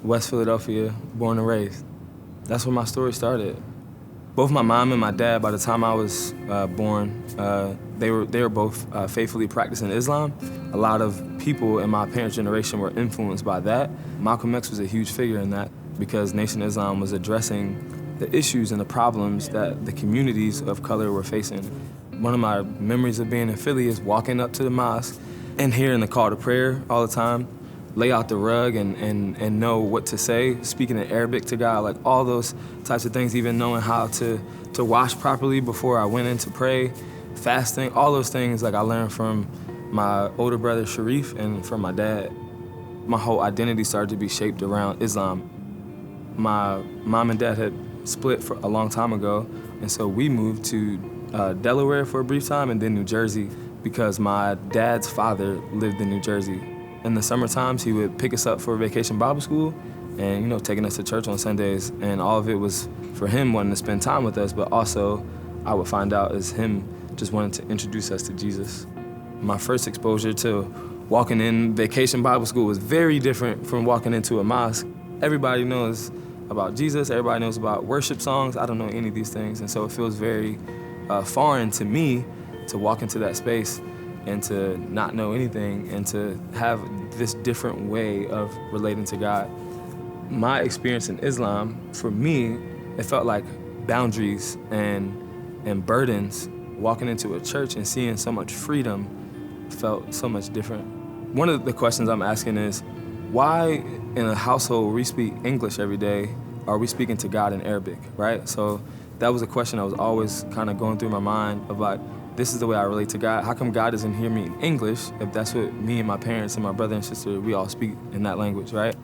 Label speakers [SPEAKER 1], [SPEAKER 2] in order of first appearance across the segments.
[SPEAKER 1] West Philadelphia, born and raised. That's where my story started. Both my mom and my dad, by the time I was born, they were both faithfully practicing Islam. A lot of people in my parents' generation were influenced by that. Malcolm X was a huge figure in that because Nation of Islam was addressing the issues and the problems that the communities of color were facing. One of my memories of being in Philly is walking up to the mosque and hearing the call to prayer all the time, lay out the rug and know what to say, speaking in Arabic to God, like all those types of things, even knowing how to wash properly before I went in to pray, fasting, all those things like I learned from my older brother Sharif and from my dad. My whole identity started to be shaped around Islam. My mom and dad had split for a long time ago, and so we moved to Delaware for a brief time and then New Jersey because my dad's father lived in New Jersey. In the summer times, he would pick us up for vacation Bible school and, you know, taking us to church on Sundays. And all of it was for him wanting to spend time with us, but also I would find out as him just wanting to introduce us to Jesus. My first exposure to walking in vacation Bible school was very different from walking into a mosque. Everybody knows about Jesus, everybody knows about worship songs. I don't know any of these things, and so it feels very foreign to me to walk into that space and to not know anything and to have this different way of relating to God. My experience in Islam, for me, it felt like boundaries and burdens. Walking into a church and seeing so much freedom felt so much different. One of the questions I'm asking is, why in a household where we speak English every day are we speaking to God in Arabic, right? So that was a question that was always kind of going through my mind of like, this is the way I relate to God. How come God doesn't hear me in English if that's what me and my parents and my brother and sister, we all speak in that language, right?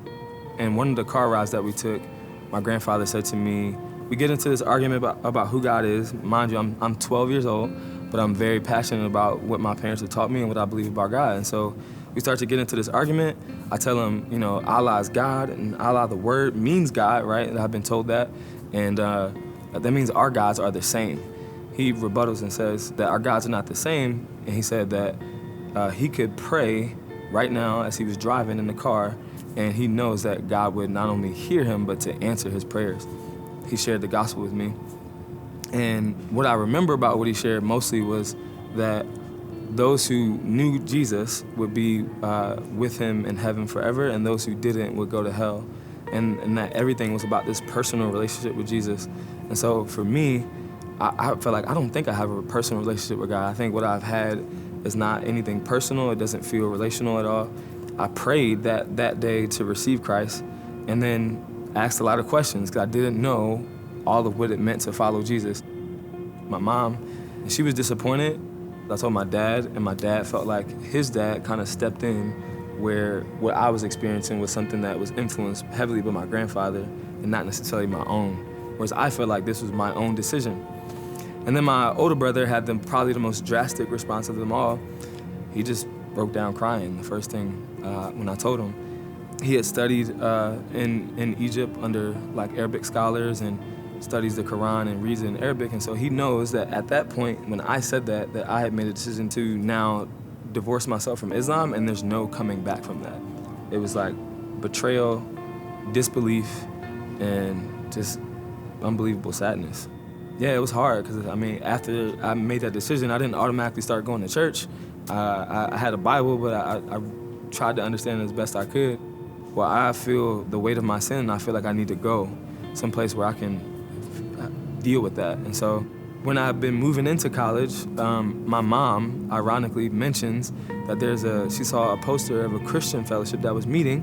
[SPEAKER 1] And one of the car rides that we took, my grandfather said to me, we get into this argument about who God is. Mind you, I'm 12 years old, but I'm very passionate about what my parents have taught me and what I believe about God. And so we start to get into this argument. I tell him, you know, Allah is God, and Allah, the word, means God, right? And I've been told that. And that means our gods are the same. He rebuttals and says that our gods are not the same. And he said that he could pray right now as he was driving in the car, and he knows that God would not only hear him, but to answer his prayers. He shared the gospel with me. And what I remember about what he shared mostly was that those who knew Jesus would be with him in heaven forever, and those who didn't would go to hell. And that everything was about this personal relationship with Jesus. And so for me, I feel like I don't think I have a personal relationship with God. I think what I've had is not anything personal. It doesn't feel relational at all. I prayed that day to receive Christ and then asked a lot of questions because I didn't know all of what it meant to follow Jesus. My mom, she was disappointed. I told my dad, and my dad felt like his dad kind of stepped in where what I was experiencing was something that was influenced heavily by my grandfather and not necessarily my own. Whereas I felt like this was my own decision. And then my older brother had probably the most drastic response of them all. He just broke down crying the first thing when I told him. He had studied in Egypt under like Arabic scholars and studies the Quran and reads it in Arabic, and so he knows that at that point when I said that I had made a decision to now divorce myself from Islam, and there's no coming back from that. It was like betrayal, disbelief, and just unbelievable sadness. Yeah, it was hard because I mean, after I made that decision, I didn't automatically start going to church. I had a Bible, but I tried to understand it as best I could. Well, I feel the weight of my sin, and I feel like I need to go someplace where I can deal with that. And so when I've been moving into college, my mom ironically mentions that she saw a poster of a Christian fellowship that was meeting.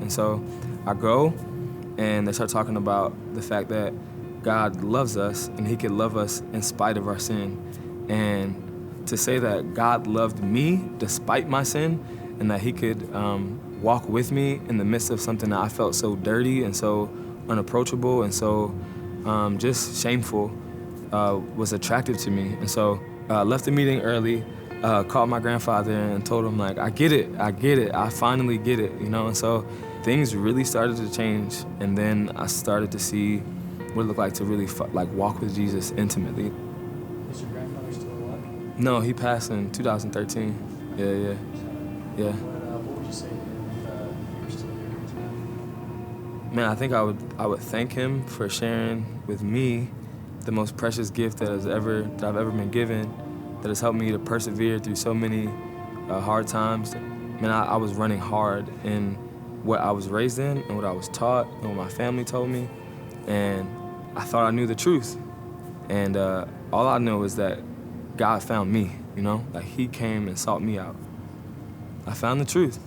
[SPEAKER 1] And so I go and they start talking about the fact that God loves us and he could love us in spite of our sin. And to say that God loved me despite my sin and that he could walk with me in the midst of something that I felt so dirty and so unapproachable and so just shameful was attractive to me. And so I left the meeting early, called my grandfather and told him, like, I get it, I finally get it, you know? And so things really started to change, and then I started to see what it looked like to really walk with Jesus intimately.
[SPEAKER 2] Is your grandfather still alive?
[SPEAKER 1] No, he passed in 2013. Yeah.
[SPEAKER 2] What would you say to him if you were still here
[SPEAKER 1] Man, I think I would thank him for sharing with me the most precious gift that I've ever been given, that has helped me to persevere through so many hard times. Man, I was running hard in what I was raised in and what I was taught and what my family told me, and I thought I knew the truth. And all I know is that God found me, you know? Like, he came and sought me out. I found the truth.